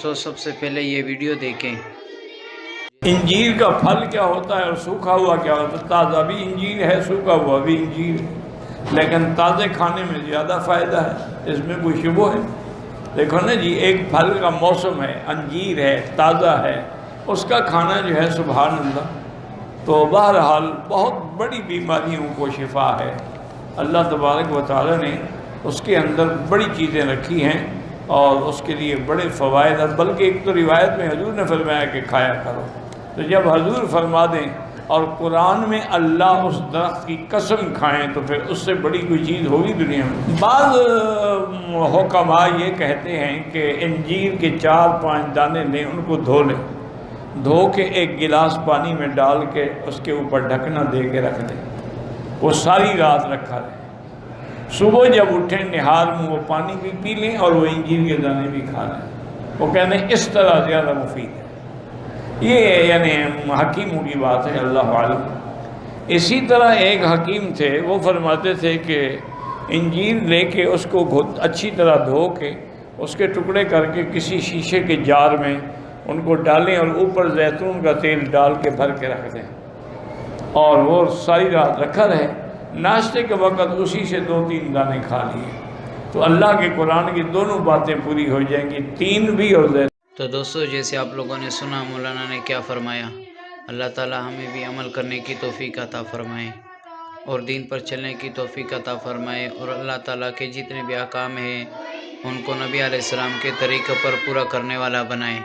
دوستو سب سے پہلے یہ ویڈیو دیکھیں۔ انجیر کا پھل کیا ہوتا ہے اور سوکھا ہوا کیا ہوتا ہے؟ تازہ بھی انجیر ہے، سوکھا ہوا بھی انجیر ہے، لیکن تازے کھانے میں زیادہ فائدہ ہے، اس میں کوئی شبہ ہے؟ دیکھو نا جی، ایک پھل کا موسم ہے، انجیر ہے، تازہ ہے، اس کا کھانا جو ہے سبحان اللہ، تو بہرحال بہت بڑی بیماریوں کو شفا ہے۔ اللہ تبارک و تعالی نے اس کے اندر بڑی چیزیں رکھی ہیں اور اس کے لیے بڑے فوائد ہیں، بلکہ ایک تو روایت میں حضور نے فرمایا کہ کھایا کرو، تو جب حضور فرما دیں اور قرآن میں اللہ اس درخت کی قسم کھائیں تو پھر اس سے بڑی کوئی چیز ہوگی دنیا میں؟ بعض حکماء یہ کہتے ہیں کہ انجیر کے 4-5 دانے لیں، ان کو دھو لیں، دھو کے ایک گلاس پانی میں ڈال کے اس کے اوپر ڈھکنا دے کے رکھ دیں، وہ ساری رات رکھا رہے، صبح جب اٹھیں نہار میں وہ پانی بھی پی لیں اور وہ انجیر کے دانے بھی کھا لیں۔ وہ کہتے ہیں اس طرح زیادہ مفید ہے۔ یہ یعنی حکیموں کی بات ہے، اللہ عالم۔ اسی طرح ایک حکیم تھے، وہ فرماتے تھے کہ انجیر لے کے اس کو اچھی طرح دھو کے اس کے ٹکڑے کر کے کسی شیشے کے جار میں ان کو ڈالیں اور اوپر زیتون کا تیل ڈال کے بھر کے رکھ دیں، اور وہ ساری رات رکھا رہے، ناشتے کے وقت اسی سے 2-3 دانے کھا لیے، تو اللہ کے قرآن کی دونوں باتیں پوری ہو جائیں گی، 3 بھی اور زیتون۔ تو دوستو جیسے آپ لوگوں نے سنا مولانا نے کیا فرمایا، اللہ تعالی ہمیں بھی عمل کرنے کی توفیق عطا فرمائے اور دین پر چلنے کی توفیق عطا فرمائے، اور اللہ تعالیٰ کے جتنے بھی احکام ہیں ان کو نبی علیہ السلام کے طریقے پر پورا کرنے والا بنائے۔